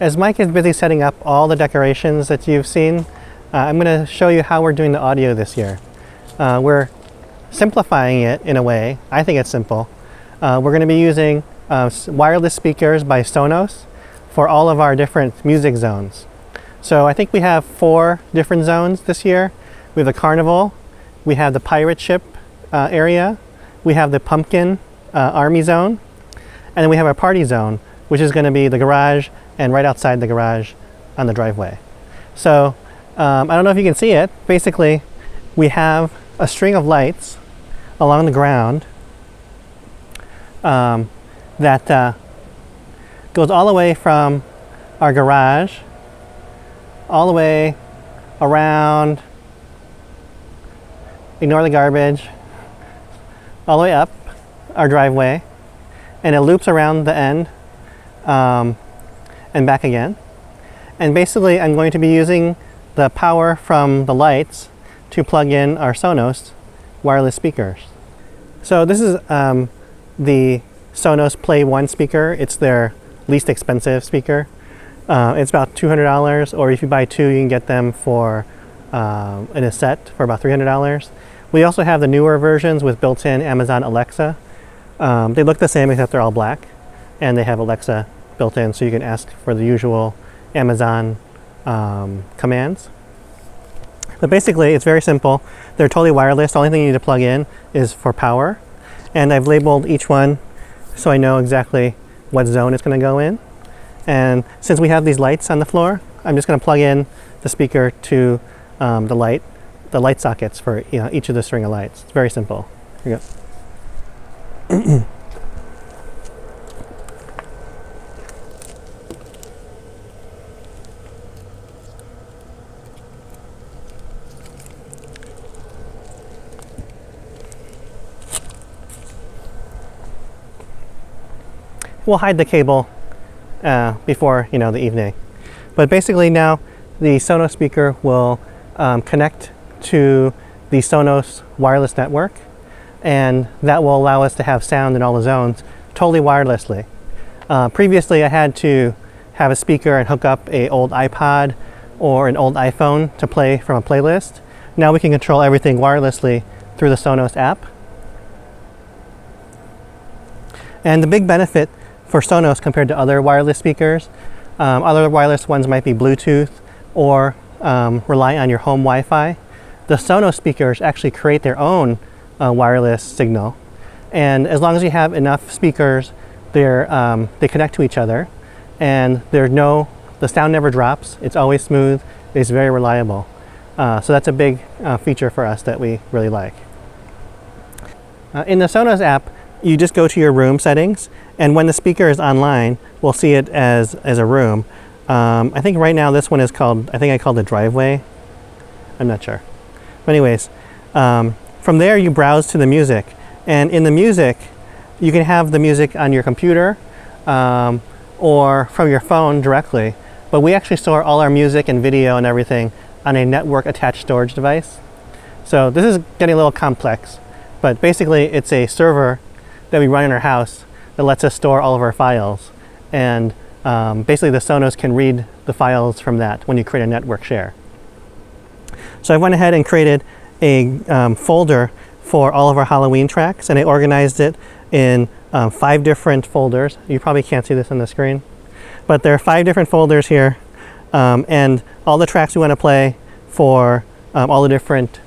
As Mike is busy setting up all the decorations that you've seen, I'm going to show you how we're doing the audio this year. We're simplifying it in a way. I think it's simple. We're going to be using wireless speakers by Sonos for all of our different music zones. So I think we have 4 different zones this year. We have the Carnival, we have the Pirate Ship area, we have the Pumpkin Army Zone, and then we have our Party Zone, which is going to be the garage and right outside the garage on the driveway. So I don't know if you can see it. Basically, we have a string of lights along the ground that goes all the way from our garage all the way around, ignore the garbage, all the way up our driveway, and it loops around the end and back again. And basically I'm going to be using the power from the lights to plug in our Sonos wireless speakers. So this is the Sonos Play 1 speaker. It's their least expensive speaker. It's about $200, or if you buy 2 you can get them for in a set for about $300. We also have the newer versions with built-in Amazon Alexa. They look the same except they're all black, and they have Alexa built in, so you can ask for the usual Amazon commands. But basically it's very simple. They're totally wireless. The only thing you need to plug in is for power, and I've labeled each one so I know exactly what zone it's going to go in. And since we have these lights on the floor, I'm just going to plug in the speaker to the light sockets for each of the string of lights. It's very simple. Here you go. We'll hide the cable before the evening. But basically now the Sonos speaker will connect to the Sonos wireless network, and that will allow us to have sound in all the zones totally wirelessly. Previously I had to have a speaker and hook up an old iPod or an old iPhone to play from a playlist. Now we can control everything wirelessly through the Sonos app. And the big benefit for Sonos compared to other wireless speakers, other wireless ones might be Bluetooth or rely on your home Wi-Fi. The Sonos speakers actually create their own wireless signal, and as long as you have enough speakers, they connect to each other, and the sound never drops. It's always smooth. It's very reliable. So that's a big feature for us that we really like. In the Sonos app, you just go to your room settings, and when the speaker is online, we'll see it as a room. I think right now this one is called, I called it driveway. I'm not sure. But anyways, from there you browse to the music, and in the music you can have the music on your computer or from your phone directly, but we actually store all our music and video and everything on a network attached storage device. So this is getting a little complex, but basically it's a server that we run in our house that lets us store all of our files, and basically the Sonos can read the files from that when you create a network share. So I went ahead and created a folder for all of our Halloween tracks, and I organized it in 5 different folders. You probably can't see this on the screen, but there are 5 different folders here, and all the tracks we want to play for all the different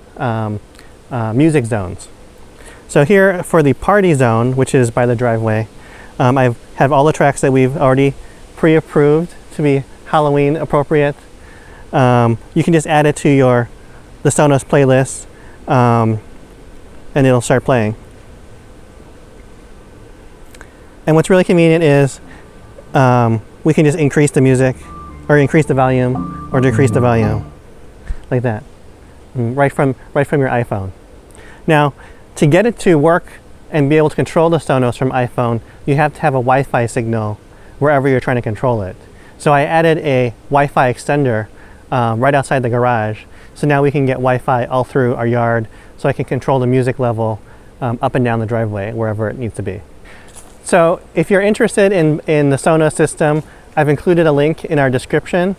music zones. So here for the Party Zone, which is by the driveway, I have all the tracks that we've already pre-approved to be Halloween appropriate. You can just add it to the Sonos playlist, and it'll start playing. And what's really convenient is we can just increase the music, or increase the volume, or decrease the volume, like that, right from your iPhone. Now, to get it to work and be able to control the Sonos from iPhone, you have to have a Wi-Fi signal wherever you're trying to control it. So I added a Wi-Fi extender right outside the garage, so now we can get Wi-Fi all through our yard, so I can control the music level up and down the driveway wherever it needs to be. So if you're interested in the Sonos system, I've included a link in our description.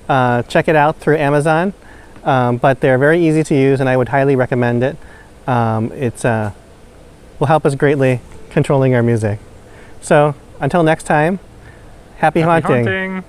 Check it out through Amazon, but they're very easy to use and I would highly recommend it. It will help us greatly controlling our music. So until next time, happy haunting.